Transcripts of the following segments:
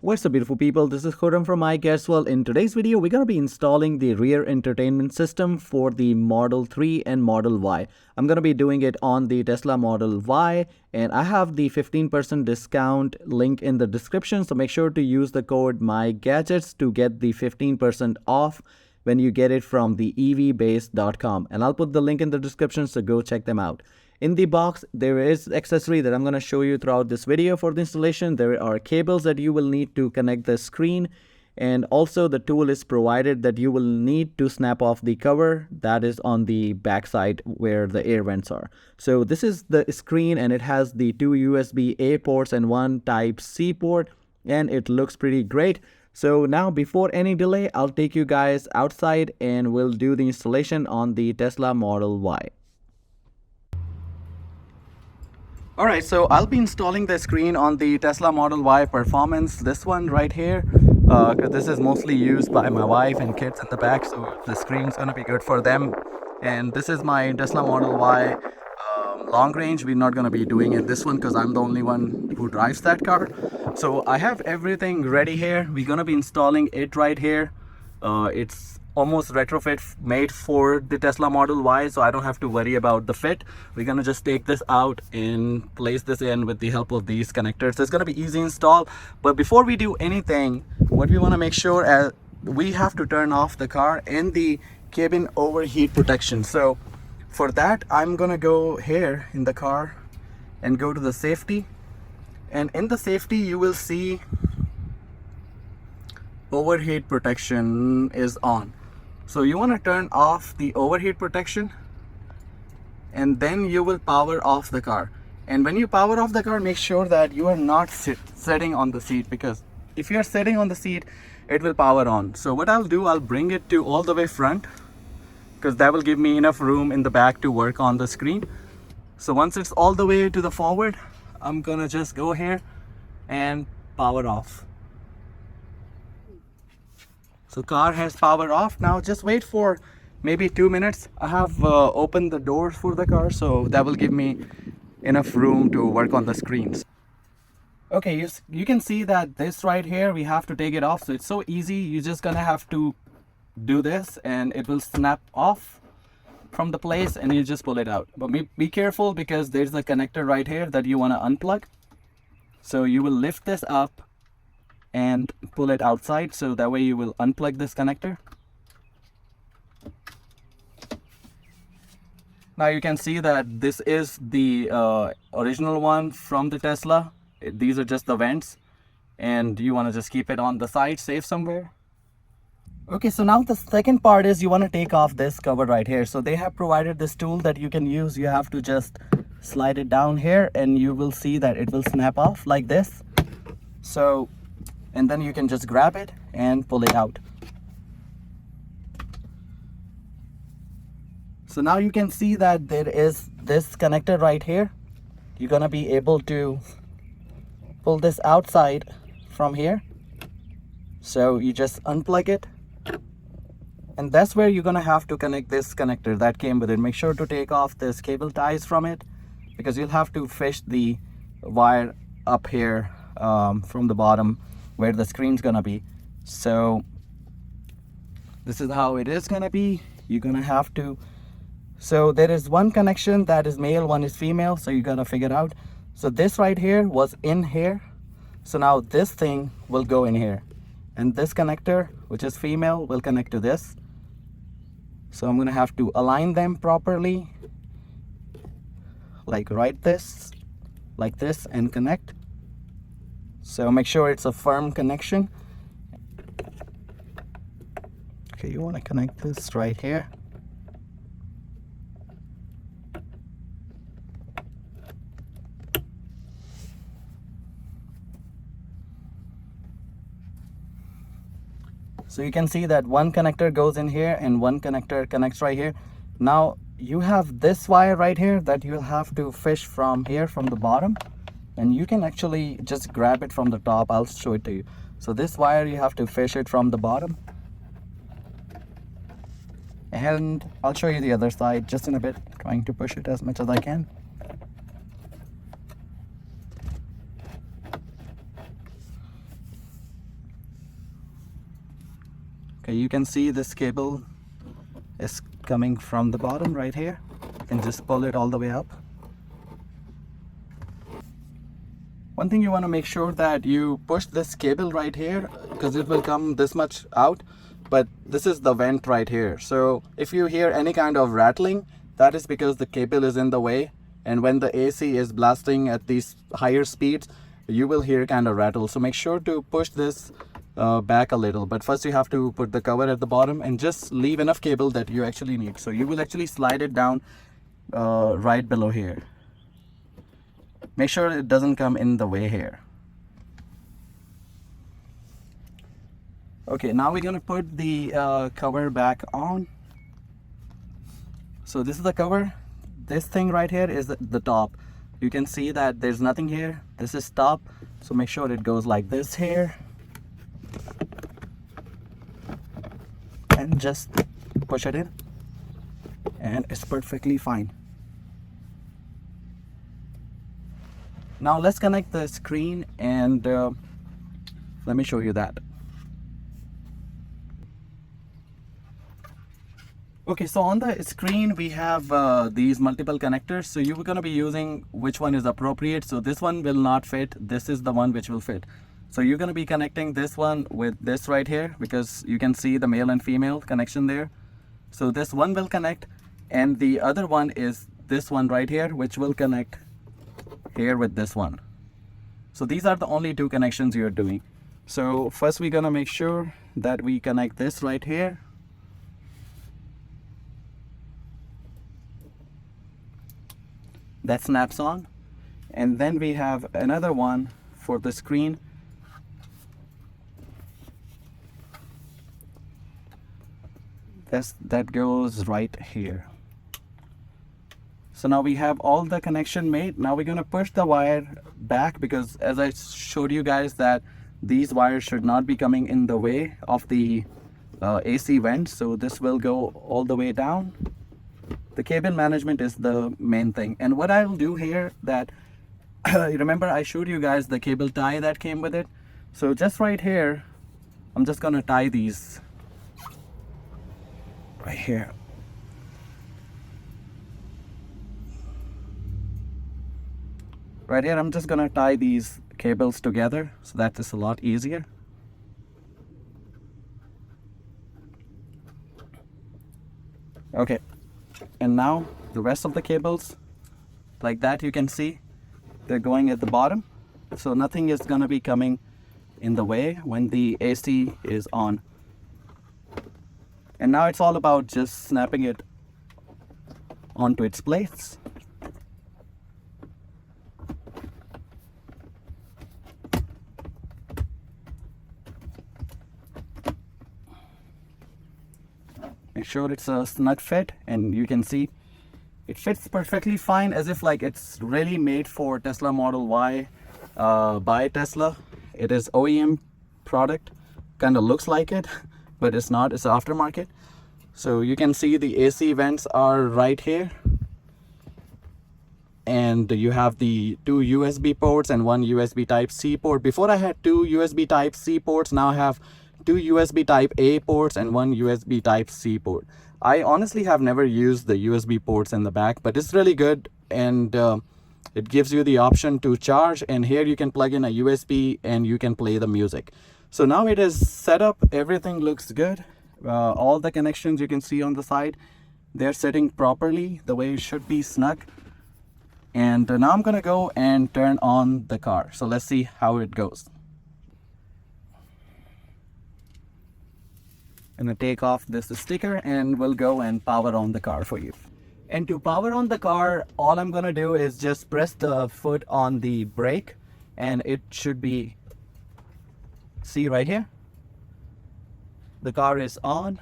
What's up, beautiful people? This is Khurram from iGuessWorld. In today's video, we're going to be installing the rear entertainment system for the Model 3 and Model Y. I'm going to be doing it on the Tesla Model Y, and I have the 15% discount link in the description. So make sure to use the code MyGadgets to get the 15% off when you get it from the evbase.com. And I'll put the link in the description, so go check them out. In the box, there is accessory that I'm going to show you throughout this video for the installation. There are cables that you will need to connect the screen, and also the tool is provided that you will need to snap off the cover that is on the back side where the air vents are. So this is the screen, and it has the two USB-A ports and one Type-C port, and it looks pretty great. So now, before any delay, I'll take you guys outside and we'll do the installation on the Tesla Model Y. Alright, so I'll be installing the screen on the Tesla Model Y Performance, this one right here, because this is mostly used by my wife and kids in the back, so the screen's gonna be good for them. And this is my Tesla Model Y long range. We're not gonna be doing it this one because I'm the only one who drives that car. So I have everything ready here. We're gonna be installing it right here. It's almost retrofit made for the Tesla Model Y, so I don't have to worry about the fit. We're gonna just take this out and place this in with the help of these connectors. So it's gonna be easy install. But before we do anything, what we want to make sure we have to turn off the car and the cabin overheat protection. So for that, I'm gonna go here in the car and go to the safety, and in the safety you will see overheat protection is on. So you want to turn off the overheat protection, and then you will power off the car. And when you power off the car, make sure that you are not sitting on the seat, because if you are sitting on the seat, it will power on. So what I'll do, I'll bring it to all the way front, because that will give me enough room in the back to work on the screen. So once it's all the way to the forward, I'm gonna just go here and power off. So car has power off. Now just wait for maybe 2 minutes. I have opened the doors for the car, so that will give me enough room to work on the screens. Okay, you can see that this right here, we have to take it off. So it's so easy. You're just gonna have to do this and it will snap off from the place, and you just pull it out. But be careful, because there's a connector right here that you want to unplug. So you will lift this up and pull it outside, so that way you will unplug this connector. Now you can see that this is the original one from the Tesla. These are just the vents, and you want to just keep it on the side, safe somewhere. Okay, so now the second part is you want to take off this cover right here. So they have provided this tool that you can use. You have to just slide it down here, and you will see that it will snap off like this. So, and then you can just grab it and pull it out. So now you can see that there is this connector right here. You're gonna be able to pull this outside from here. So you just unplug it, and that's where you're gonna have to connect this connector that came with it. Make sure to take off this cable ties from it, because you'll have to fish the wire up here from the bottom where the screen's gonna be. So this is how it is gonna be. You're gonna have to, so there is one connection that is male, one is female, so you gotta figure out. So this right here was in here, so now this thing will go in here, and this connector, which is female, will connect to this. So I'm gonna have to align them properly, like like this, and connect. So make sure it's a firm connection. Okay, you want to connect this right here. So you can see that one connector goes in here and one connector connects right here. Now you have this wire right here that you'll have to fish from here, from the bottom, and you can actually just grab it from the top. I'll show it to you. So this wire, you have to fish it from the bottom, and I'll show you the other side just in a bit, trying to push it as much as I can. Okay, you can see this cable is coming from the bottom right here. You can just pull it all the way up. One thing you want to make sure that you push this cable right here, because it will come this much out, but this is the vent right here. So if you hear any kind of rattling, that is because the cable is in the way, and when the AC is blasting at these higher speeds, you will hear kind of rattle. So make sure to push this back a little, but first you have to put the cover at the bottom and just leave enough cable that you actually need. So you will actually slide it down right below here. Make sure it doesn't come in the way here. Okay, now we're gonna put the cover back on. So this is the cover. This thing right here is the top. You can see that there's nothing here. This is top, so make sure it goes like this here. And just push it in, and it's perfectly fine. Now let's connect the screen, and let me show you that. Okay, so on the screen we have these multiple connectors. So you're going to be using which one is appropriate. So this one will not fit. This is the one which will fit. So you're going to be connecting this one with this right here, because you can see the male and female connection there. So this one will connect, and the other one is this one right here, which will connect here with this one. So these are the only two connections you're doing. So first we're going to make sure that we connect this right here. That snaps on, and then we have another one for the screen. That goes right here. So now we have all the connection made. Now we're gonna push the wire back, because as I showed you guys that these wires should not be coming in the way of the AC vent. So this will go all the way down. The cable management is the main thing. And what I'll do here, that remember I showed you guys the cable tie that came with it. So just right here, I'm just gonna tie these right here. Right here, I'm just gonna tie these cables together, so that is a lot easier. Okay, and now the rest of the cables, like that, you can see they're going at the bottom, so nothing is gonna be coming in the way when the AC is on. And now it's all about just snapping it onto its place. Make sure it's a snug fit, and you can see it fits perfectly fine, as if like it's really made for Tesla Model Y by Tesla. It is OEM product, kind of looks like it, but it's not, it's aftermarket. So you can see the AC vents are right here, and you have the two USB ports and one USB Type-C port. Before I had two USB Type-C ports, now I have two USB Type-A ports and one USB Type-C port. I honestly have never used the USB ports in the back, but it's really good, and it gives you the option to charge, and here you can plug in a USB and you can play the music. So now it is set up, everything looks good. All the connections you can see on the side, they're sitting properly the way it should be, snug. And now I'm gonna go and turn on the car. So let's see how it goes. I'm gonna take off this sticker and we'll go and power on the car for you. And to power on the car, all I'm gonna do is just press the foot on the brake, and it should be, see right here, the car is on.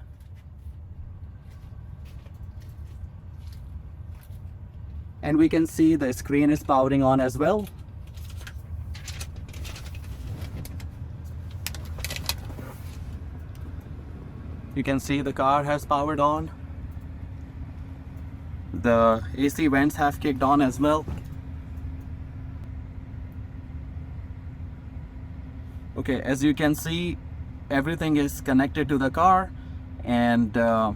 And we can see the screen is powering on as well. You can see the car has powered on. The AC vents have kicked on as well. Okay, as you can see, everything is connected to the car, and I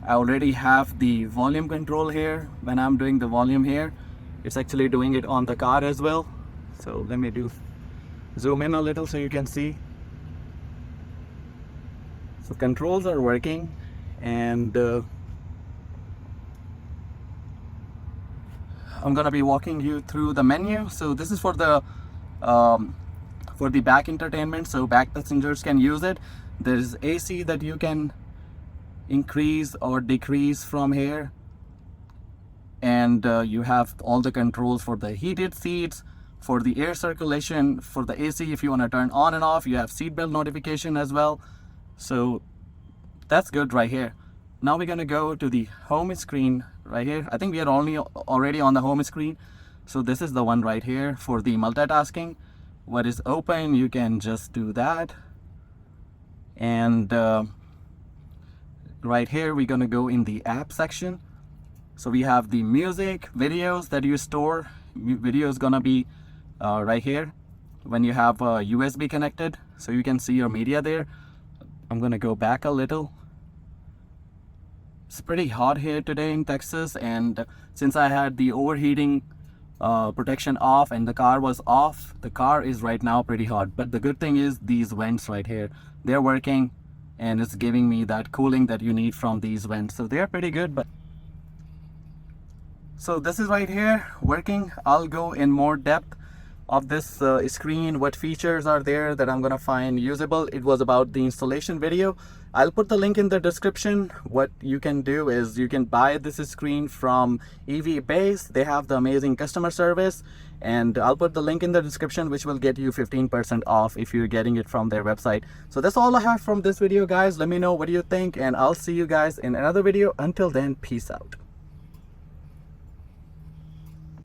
already have the volume control here. When I'm doing the volume here, it's actually doing it on the car as well. So let me zoom in a little so you can see. So controls are working, and I'm gonna be walking you through the menu. So this is for the back entertainment, so back passengers can use it. There's AC that you can increase or decrease from here, and you have all the controls for the heated seats, for the air circulation, for the AC if you want to turn on and off. You have seatbelt notification as well, so that's good right here. Now we're gonna go to the home screen right here. I think we are already on the home screen, so this is the one right here for the multitasking. What is open, you can just do that, and right here we're gonna go in the app section. So we have the music, videos that you store. Video is gonna be right here when you have USB connected, so you can see your media there. I'm gonna go back a little. It's pretty hot here today in Texas, and since I had the overheating protection off and the car was off, the car is right now pretty hot. But the good thing is these vents right here, they're working, and it's giving me that cooling that you need from these vents, so they're pretty good. But so this is right here working. I'll go in more depth of this screen, what features are there that I'm gonna find usable. It was about the installation video. I'll put the link in the description. What you can do is you can buy this screen from EV Base. They have the amazing customer service, and I'll put the link in the description, which will get you 15% off if you're getting it from their website. So that's all I have from this video, guys. Let me know what do you think, and I'll see you guys in another video. Until then, peace out.